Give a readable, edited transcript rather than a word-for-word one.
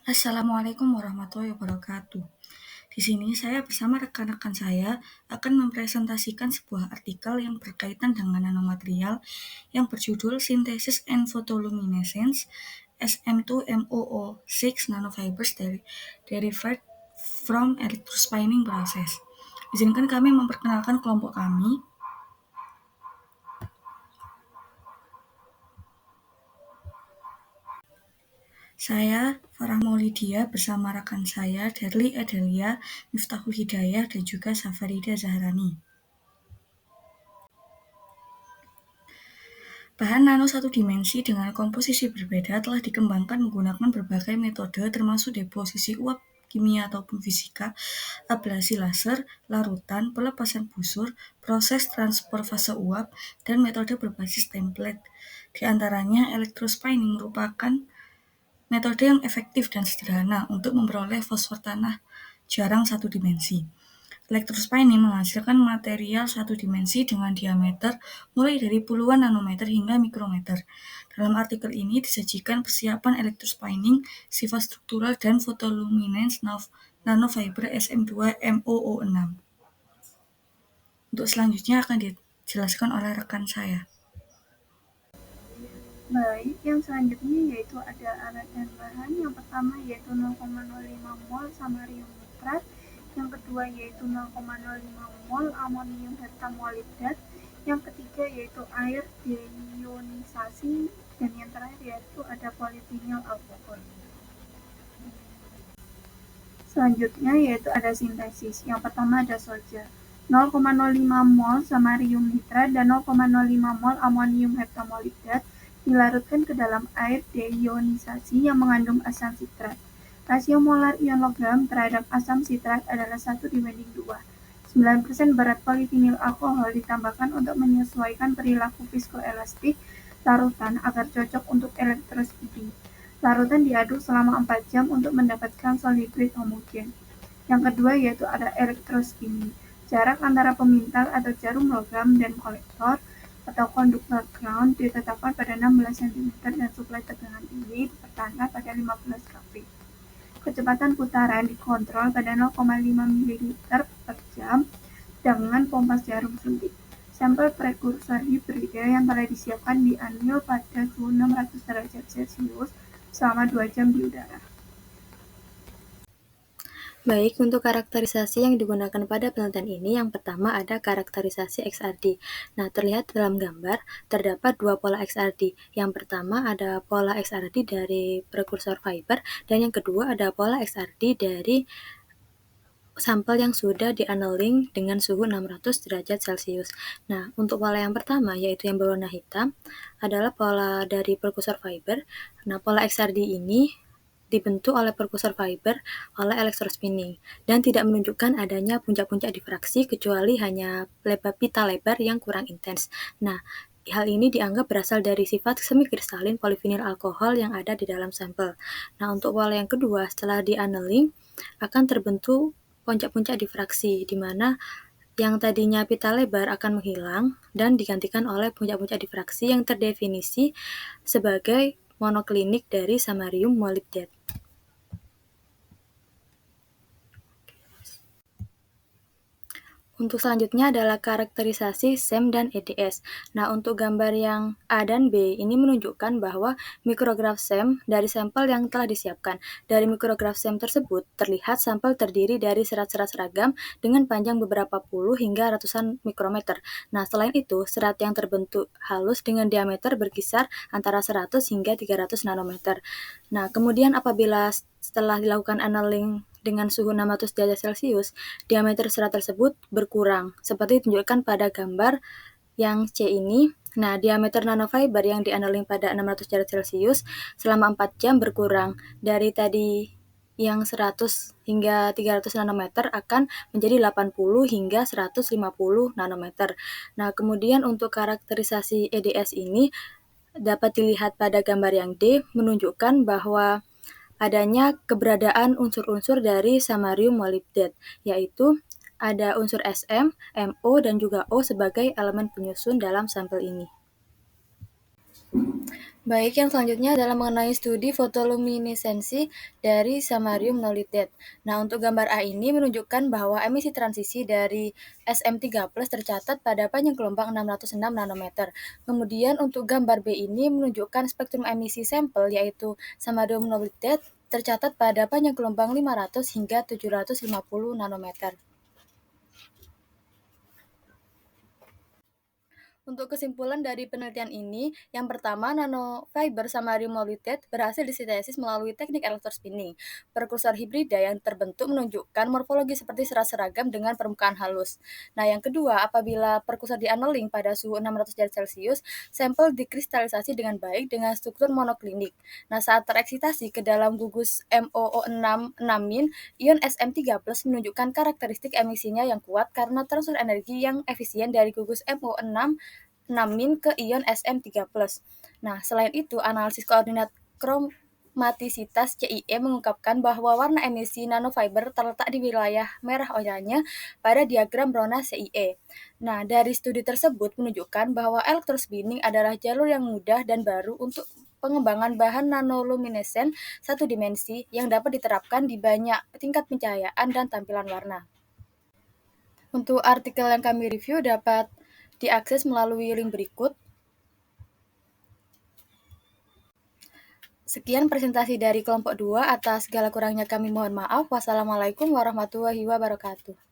Assalamualaikum warahmatullahi wabarakatuh. Di sini saya bersama rekan-rekan saya akan mempresentasikan sebuah artikel yang berkaitan dengan nanomaterial yang berjudul Synthesis and Photoluminescence SM2MOO6 nanofibers derived from electrospinning process. Izinkan kami memperkenalkan kelompok kami. Saya Farah Maulidia bersama rekan saya Derly Adelia, Miftahul Hidayah, dan juga Safarida Zahrani. Bahan nano satu dimensi dengan komposisi berbeda telah dikembangkan menggunakan berbagai metode termasuk deposisi uap kimia ataupun fisika, ablasi laser, larutan, pelepasan busur, proses transpor fase uap, dan metode berbasis template. Di antaranya, electrospinning merupakan metode yang efektif dan sederhana untuk memperoleh fosfor tanah jarang satu dimensi. Electrospinning menghasilkan material satu dimensi dengan diameter mulai dari puluhan nanometer hingga mikrometer. Dalam artikel ini disajikan persiapan electrospinning, sifat struktural, dan photoluminance nanofiber SM2MOO6. Untuk selanjutnya akan dijelaskan oleh rekan saya. Baik, yang selanjutnya yaitu ada alat dan bahan. Yang pertama yaitu 0,05 mol samarium nitrat, yang kedua yaitu 0,05 mol amonium heptamolibdat, yang ketiga yaitu air deionisasi, dan yang terakhir yaitu ada polyvinyl alkohol. Selanjutnya yaitu ada sintesis. Yang pertama ada solja. 0,05 mol samarium nitrat dan 0,05 mol amonium heptamolibdat dilarutkan ke dalam air deionisasi yang mengandung asam sitrat. Rasio molar ion logam terhadap asam sitrat adalah 1:2. 9% berat polivinil alkohol ditambahkan untuk menyesuaikan perilaku viskoelastik larutan agar cocok untuk elektrospidi. Larutan diaduk selama 4 jam untuk mendapatkan solid-grade homogen. Yang kedua yaitu ada elektrospinning. Jarak antara pemintal atau jarum logam dan kolektor atau conductor ground ditetapkan pada 16 cm dan suplai tegangan tinggi dipertahankan pada 15 kV. Kecepatan putaran dikontrol pada 0,5 ml per jam dengan pompa jarum suntik. Sampel prekursor hibrida yang telah disiapkan diambil pada suhu 600 derajat Celcius selama 2 jam di udara. Baik, untuk karakterisasi yang digunakan pada penelitian ini, yang pertama ada karakterisasi XRD. Nah, terlihat dalam gambar, terdapat dua pola XRD. Yang pertama ada pola XRD dari prekursor fiber, dan yang kedua ada pola XRD dari sampel yang sudah di-annealing dengan suhu 600 derajat Celcius. Nah, untuk pola yang pertama, yaitu yang berwarna hitam, adalah pola dari prekursor fiber. Nah, pola XRD ini dibentuk oleh prekursor fiber oleh electrospinning dan tidak menunjukkan adanya puncak-puncak difraksi kecuali hanya pita lebar yang kurang intens. Nah, hal ini dianggap berasal dari sifat semikristalin polivinil alkohol yang ada di dalam sampel. Nah, untuk pola yang kedua, setelah di-annealing akan terbentuk puncak-puncak difraksi, di mana yang tadinya pita lebar akan menghilang dan digantikan oleh puncak-puncak difraksi yang terdefinisi sebagai monoklinik dari samarium molibdat. Untuk selanjutnya adalah karakterisasi SEM dan EDS. Nah, untuk gambar yang A dan B ini menunjukkan bahwa mikrograf SEM dari sampel yang telah disiapkan. Dari mikrograf SEM tersebut, terlihat sampel terdiri dari serat-serat seragam dengan panjang beberapa puluh hingga ratusan mikrometer. Nah, selain itu, serat yang terbentuk halus dengan diameter berkisar antara 100 hingga 300 nanometer. Nah, kemudian apabila setelah dilakukan annealing dengan suhu 600 derajat Celcius, diameter serat tersebut berkurang, seperti ditunjukkan pada gambar yang C ini. Nah, diameter nanofiber yang di-annealing pada 600 derajat Celcius selama 4 jam berkurang. Dari tadi yang 100 hingga 300 nanometer akan menjadi 80 hingga 150 nanometer. Nah, kemudian untuk karakterisasi EDS ini dapat dilihat pada gambar yang D, menunjukkan bahwa adanya keberadaan unsur-unsur dari samarium molibdat, yaitu ada unsur Sm, Mo, dan juga O sebagai elemen penyusun dalam sampel ini. Baik, yang selanjutnya adalah mengenai studi fotoluminesensi dari samarium nolitate. Nah, untuk gambar A ini menunjukkan bahwa emisi transisi dari SM3+ tercatat pada panjang gelombang 606 nanometer. Kemudian untuk gambar B ini menunjukkan spektrum emisi sampel yaitu samarium nolitate tercatat pada panjang gelombang 500 hingga 750 nanometer. Untuk kesimpulan dari penelitian ini, yang pertama, nanofiber samarium nolitate berhasil disintesis melalui teknik elektrospinning. Prekursor hibrida yang terbentuk menunjukkan morfologi seperti serat seragam dengan permukaan halus. Nah, yang kedua, apabila prekursor diannealing pada suhu 600 derajat Celcius, sampel dikristalisasi dengan baik dengan struktur monoklinik. Nah, saat tereksitasi ke dalam gugus MOO6-6-, ion SM3+ menunjukkan karakteristik emisinya yang kuat karena transfer energi yang efisien dari gugus MOO6 6- ke ion SM3+. Nah, selain itu, analisis koordinat kromatisitas CIE mengungkapkan bahwa warna emisi nanofiber terletak di wilayah merah oranye pada diagram Rona CIE. Nah, dari studi tersebut menunjukkan bahwa elektrospinning adalah jalur yang mudah dan baru untuk pengembangan bahan nanoluminesen satu dimensi yang dapat diterapkan di banyak tingkat pencahayaan dan tampilan warna. Untuk artikel yang kami review dapat diakses melalui link berikut. Sekian presentasi dari kelompok 2, atas segala kurangnya kami mohon maaf. Wassalamualaikum warahmatullahi wabarakatuh.